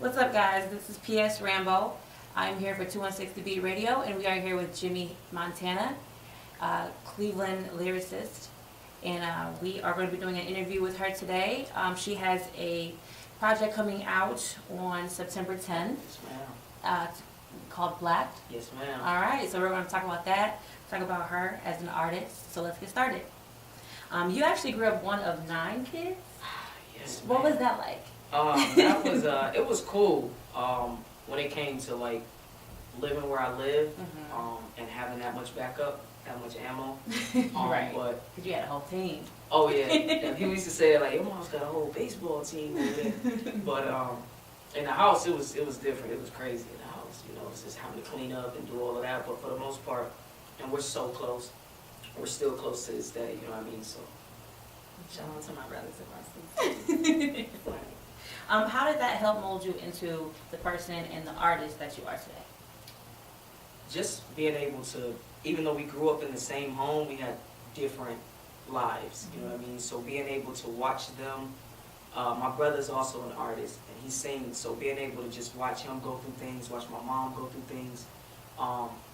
What's up, guys? This is PS Rambo. I'm here for 216 The Beat Radio, and we are here with Jimmii Montana, Cleveland lyricist, and we are going to be doing an interview with her today. She has a project coming out on September 10th. Yes, ma'am. Called Black. Yes, ma'am. All right, so we're going to talk about that, talk about her as an artist. So let's get started. You actually grew up one of 9 kids. Yes, What was that like? That was it was cool. When it came to like living where I live, and having that much backup, that much ammo. Right. But because you had a whole team. oh yeah, and people used to say like, your mom's got a whole baseball team over there. But in the house it was different. It was crazy in the house. You know, it's just having to clean up and do all of that. But for the most part, and we're so close. We're still close to this day. You know what I mean? So Shout out to my brothers and my sisters. How did that help mold you into the person and the artist that you are today? just being able to, even though we grew up in the same home, we had different lives, you know what I mean? So being able to watch them, my brother's also an artist and he sings, so being able to just watch him go through things, watch my mom go through things,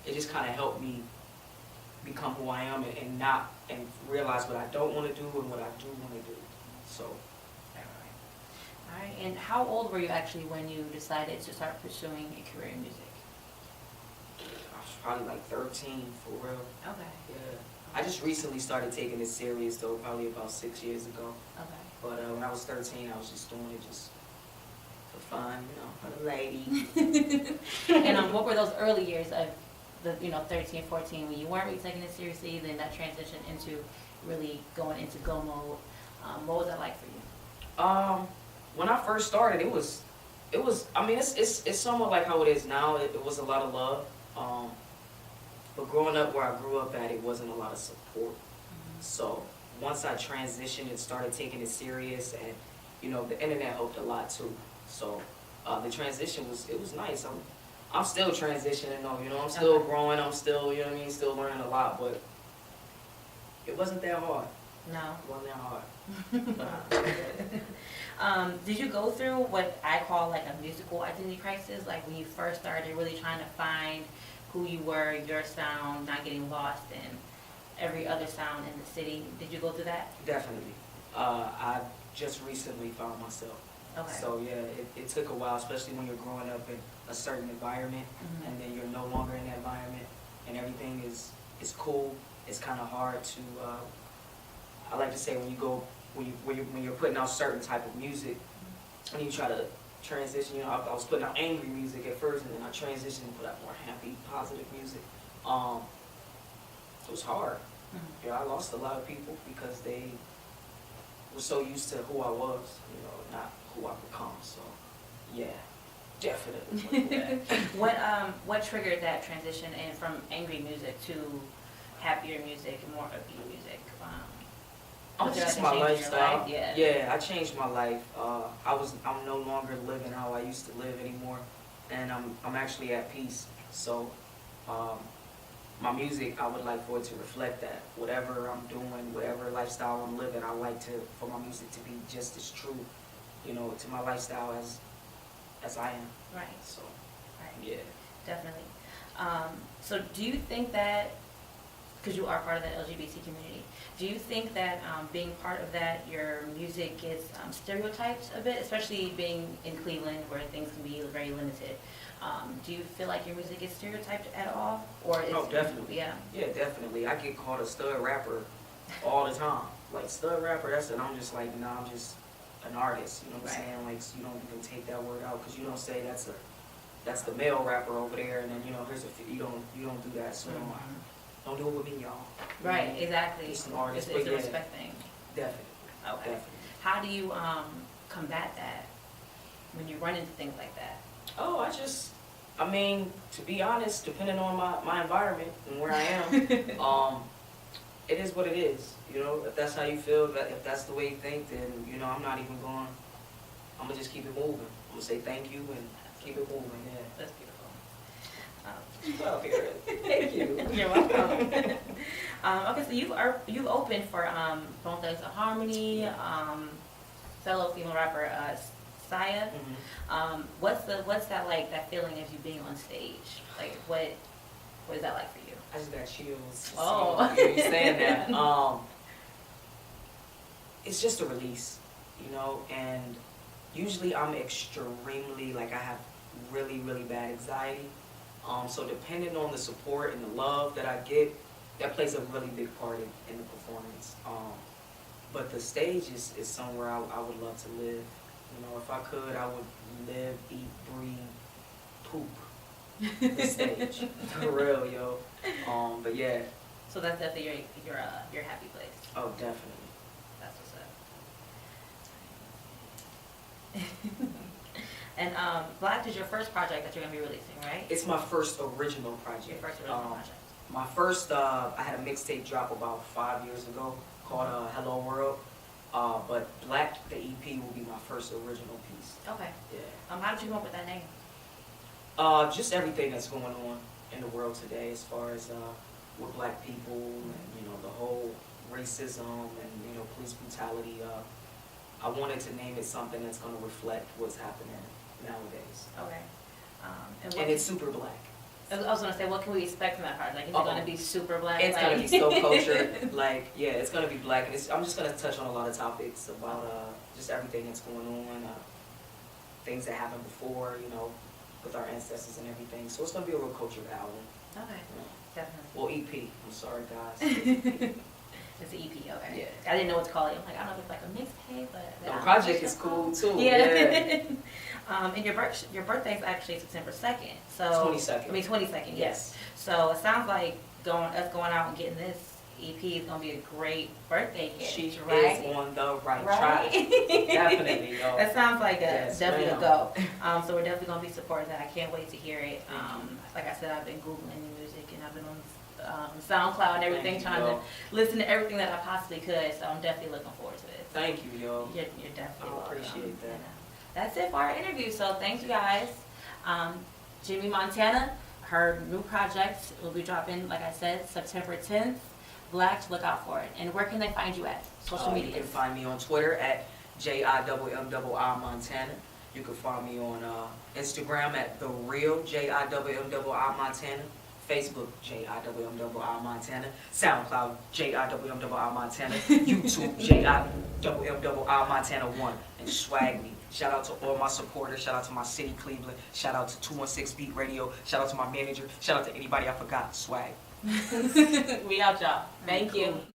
it just kind of helped me become who I am and realize what I don't want to do and what I do want to do. So. All right, and how old were you actually when you decided to start pursuing a career in music? I was probably like 13 for real. Okay. Yeah. I just recently started taking it serious though, probably about 6 years ago. Okay. But when I was 13, I was just doing it just for fun, you know, for the lady. And what were those early years of the 13, 14 when you weren't really taking it seriously, then that transition into really going into go mode? What was that like for you? When I first started, it was. I mean, it's somewhat like how it is now. It was a lot of love, but growing up where I grew up at, it wasn't a lot of support. So once I transitioned and started taking it serious, and the internet helped a lot too. So the transition was nice. I'm still transitioning though. I'm still growing. I'm still still learning a lot, but it wasn't that hard. No. It wasn't that hard. Did you go through what I call like a musical identity crisis? Like when you first started really trying to find who you were, your sound, not getting lost in every other sound in the city. Did you go through that? Definitely. I just recently found myself. Okay. So yeah, it took a while, especially when you're growing up in a certain environment, and then you're no longer in that environment, and everything is cool. It's kind of hard to. I like to say when you're putting out certain type of music, and you try to transition. I was putting out angry music at first, and then I transitioned and put out more happy, positive music. It was hard. I lost a lot of people because they were so used to who I was, not who I become. So, yeah, definitely. What triggered that transition and from angry music to happier music and more upbeat music? Just my lifestyle. Life? Yeah. Yeah, I changed my life. I'm no longer living how I used to live anymore, and I'm actually at peace. So, my music, I would like for it to reflect that. Whatever I'm doing, whatever lifestyle I'm living, I like for my music to be just as true, to my lifestyle as I am. Right. So, right. Yeah. Definitely. So do you think that, because you are part of the LGBT community, do you think that being part of that, your music gets stereotyped a bit, especially being in Cleveland where things can be very limited? Do you feel like your music is stereotyped at all? Oh, definitely. Yeah. Yeah, definitely. I get called a stud rapper all the time. Like, stud rapper, and I'm just like, nah, I'm just an artist. You know what I'm saying? Like, so you don't even take that word out because you don't say that's the male rapper over there, and then, here's you don't do that, so don't do it with me, y'all. Right, exactly. It's an artist. It's a respect thing. Definitely. Okay. Definitely. How do you combat that when you run into things like that? Oh, to be honest, depending on my environment and where I am, it is what it is. If that's how you feel, if that's the way you think, then, I'm not even going, I'm going to just keep it moving. I'm going to say thank you and keep it moving, yeah. That's beautiful. Well, thank you. You're welcome. Okay, so you've opened for Bone Thugs and Harmony, fellow female rapper Saya. What's that like? That feeling of you being on stage? Like what is that like for you? I just got chills. Oh, you saying that. It's just a release, you know, and usually I'm extremely, like, I have really, really bad anxiety. So depending on the support and the love that I get, that plays a really big part in the performance. But the stage is somewhere I would love to live. You know, if I could, I would live, eat, breathe, poop the stage. For real, yo. But yeah. So that's definitely your happy place. Oh, definitely. That's what's up. And Black is your first project that you're gonna be releasing, right? It's my first original project. Your first original project. My first, I had a mixtape drop about 5 years ago called Hello World. But Black, the EP, will be my first original piece. Okay. Yeah. How did you come up with that name? Just everything that's going on in the world today, as far as with Black people and, you know, the whole racism and, you know, police brutality. I wanted to name it something that's going to reflect what's happening nowadays. Okay. And it's super Black. I was gonna say, what can we expect from that project? Is it gonna be super Black? It's gonna be so cultured. Like, yeah, it's gonna be Black, and I'm just gonna touch on a lot of topics about just everything that's going on, things that happened before, you know, with our ancestors and everything. So it's gonna be a real cultured album. Okay, definitely. Well, EP. I'm sorry, guys. It's an EP, okay. Yeah. I didn't know what to call it. I'm like, I don't know if it's like a mixtape, but The project is cool too. Yeah. And your birthday is actually September 2nd. So 22nd. I mean 22nd. Yes. So it sounds like going out and getting this EP is gonna be a great birthday gift. She right? is on the right track. Definitely, yo. That sounds like definitely a go. So we're definitely gonna be supporting that. I can't wait to hear it. Like I said, I've been Googling new music and I've been on SoundCloud and everything, trying to listen to everything that I possibly could. So I'm definitely looking forward to it. So Thank you, yo. You're definitely welcome. I appreciate that. And, that's it for our interview. So thank you guys. Jimmii Montana, her new project will be dropping, like I said, September 10th. Black, look out for it. And where can they find you at? Social media. You can find me on Twitter at JIMMII Montana. You can find me on Instagram at The Real JIMMII Montana. Facebook, JIMMII Montana. SoundCloud, JIMMII Montana. YouTube, JIMMII Montana 1. And swag me. Shout out to all my supporters. Shout out to my city, Cleveland. Shout out to 216 Beat Radio. Shout out to my manager. Shout out to anybody I forgot. Swag. We out, y'all. Thank you.